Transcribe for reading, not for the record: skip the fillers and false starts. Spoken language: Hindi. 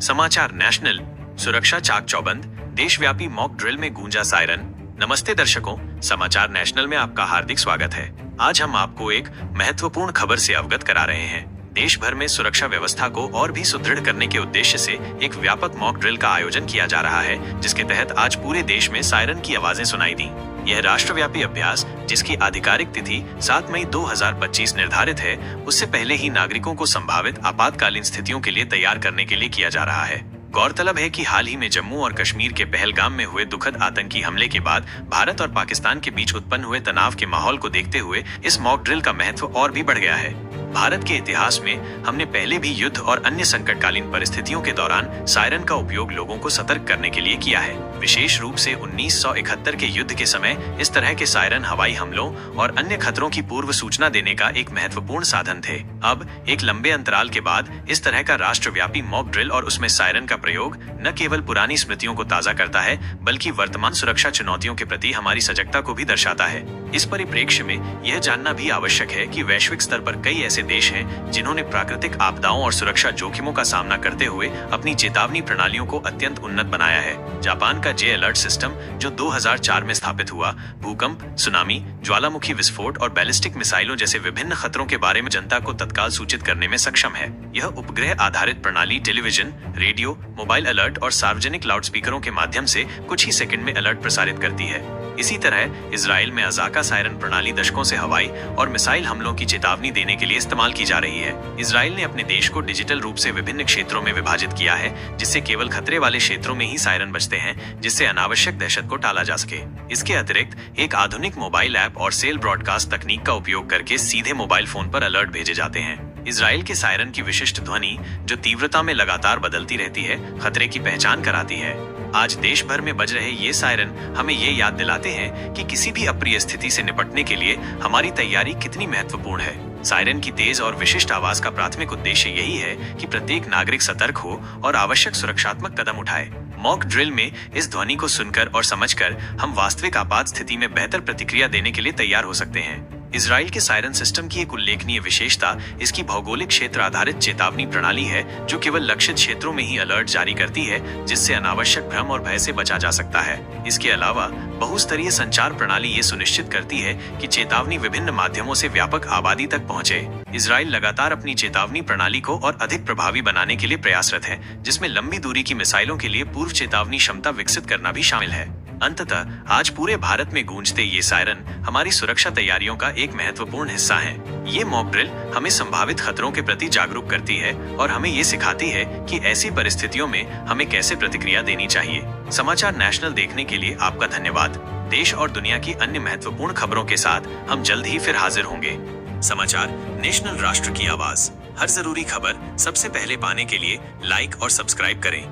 समाचार नेशनल, सुरक्षा चाक चौबंद, देशव्यापी मॉक ड्रिल में गूंजा सायरन। नमस्ते दर्शकों, समाचार नेशनल में आपका हार्दिक स्वागत है। आज हम आपको एक महत्वपूर्ण खबर से अवगत करा रहे हैं। देश भर में सुरक्षा व्यवस्था को और भी सुदृढ़ करने के उद्देश्य से एक व्यापक मॉक ड्रिल का आयोजन किया जा रहा है, जिसके तहत आज पूरे देश में सायरन की आवाजें सुनाई दी। यह राष्ट्रव्यापी अभ्यास, जिसकी आधिकारिक तिथि 7 मई 2025 निर्धारित है, उससे पहले ही नागरिकों को संभावित आपातकालीन स्थितियों के लिए तैयार करने के लिए किया जा रहा है। गौरतलब है कि हाल ही में जम्मू और कश्मीर के पहलगाम में हुए दुखद आतंकी हमले के बाद भारत और पाकिस्तान के बीच उत्पन्न हुए तनाव के माहौल को देखते हुए इस मॉक ड्रिल का महत्व और भी बढ़ गया है। भारत के इतिहास में हमने पहले भी युद्ध और अन्य संकटकालीन परिस्थितियों के दौरान सायरन का उपयोग लोगों को सतर्क करने के लिए किया है। विशेष रूप से 1971 के युद्ध के समय इस तरह के सायरन हवाई हमलों और अन्य खतरों की पूर्व सूचना देने का एक महत्वपूर्ण साधन थे। अब एक लंबे अंतराल के बाद इस तरह का राष्ट्रव्यापी मॉक ड्रिल और उसमें सायरन का प्रयोग न केवल पुरानी स्मृतियों को ताजा करता है, बल्कि वर्तमान सुरक्षा चुनौतियों के प्रति हमारी सजगता को भी दर्शाता है। इस परिप्रेक्ष्य में यह जानना भी आवश्यक है कि वैश्विक स्तर पर कई ऐसे देश हैं जिन्होंने प्राकृतिक आपदाओं और सुरक्षा जोखिमों का सामना करते हुए अपनी चेतावनी प्रणालियों को अत्यंत उन्नत बनाया है। जापान का जे अलर्ट सिस्टम, जो 2004 में स्थापित हुआ, भूकंप, सुनामी, ज्वालामुखी विस्फोट और बैलिस्टिक मिसाइलों जैसे विभिन्न खतरों के बारे में जनता को तत्काल सूचित करने में सक्षम है। यह उपग्रह आधारित प्रणाली टेलीविजन, रेडियो, मोबाइल अलर्ट और सार्वजनिक लाउडस्पीकरों के माध्यम से कुछ ही सेकंड में अलर्ट प्रसारित करती है। इसी तरह इजराइल में अज़ाका सायरन प्रणाली दशकों से हवाई और मिसाइल हमलों की चेतावनी देने के लिए इस्तेमाल की जा रही है। इजराइल ने अपने देश को डिजिटल रूप से विभिन्न क्षेत्रों में विभाजित किया है, जिससे केवल खतरे वाले क्षेत्रों में ही सायरन बजते हैं, जिससे अनावश्यक दहशत को टाला जा सके। इसके अतिरिक्त एक आधुनिक मोबाइल ऐप और सेल ब्रॉडकास्ट तकनीक का उपयोग करके सीधे मोबाइल फोन पर अलर्ट भेजे जाते हैं। इजराइल के सायरन की विशिष्ट ध्वनि, जो तीव्रता में लगातार बदलती रहती है, खतरे की पहचान कराती है। आज देश भर में बज रहे ये सायरन हमें ये याद दिलाते हैं कि किसी भी अप्रिय स्थिति से निपटने के लिए हमारी तैयारी कितनी महत्वपूर्ण है। सायरन की तेज और विशिष्ट आवाज का प्राथमिक उद्देश्य यही है कि प्रत्येक नागरिक सतर्क हो और आवश्यक सुरक्षात्मक कदम उठाए। मॉक ड्रिल में इस ध्वनि को सुनकर और समझकर हम वास्तविक आपात स्थिति में बेहतर प्रतिक्रिया देने के लिए तैयार हो सकते हैं। इजराइल के सायरन सिस्टम की एक उल्लेखनीय विशेषता इसकी भौगोलिक क्षेत्र आधारित चेतावनी प्रणाली है, जो केवल लक्षित क्षेत्रों में ही अलर्ट जारी करती है, जिससे अनावश्यक भ्रम और भय से बचा जा सकता है। इसके अलावा बहुस्तरीय संचार प्रणाली ये सुनिश्चित करती है कि चेतावनी विभिन्न माध्यमों से व्यापक आबादी तक पहुंचे। इजराइल लगातार अपनी चेतावनी प्रणाली को और अधिक प्रभावी बनाने के लिए प्रयासरत है, जिसमें लंबी दूरी की मिसाइलों के लिए पूर्व चेतावनी क्षमता विकसित करना भी शामिल है। अंततः आज पूरे भारत में गूंजते ये सायरन हमारी सुरक्षा तैयारियों का एक महत्वपूर्ण हिस्सा है। ये मॉक ड्रिल हमें संभावित खतरों के प्रति जागरूक करती है और हमें ये सिखाती है कि ऐसी परिस्थितियों में हमें कैसे प्रतिक्रिया देनी चाहिए। समाचार नेशनल देखने के लिए आपका धन्यवाद। देश और दुनिया की अन्य महत्वपूर्ण खबरों के साथ हम जल्द ही फिर हाजिर होंगे। समाचार नेशनल, राष्ट्र की आवाज। हर जरूरी खबर सबसे पहले पाने के लिए लाइक और सब्सक्राइब करें।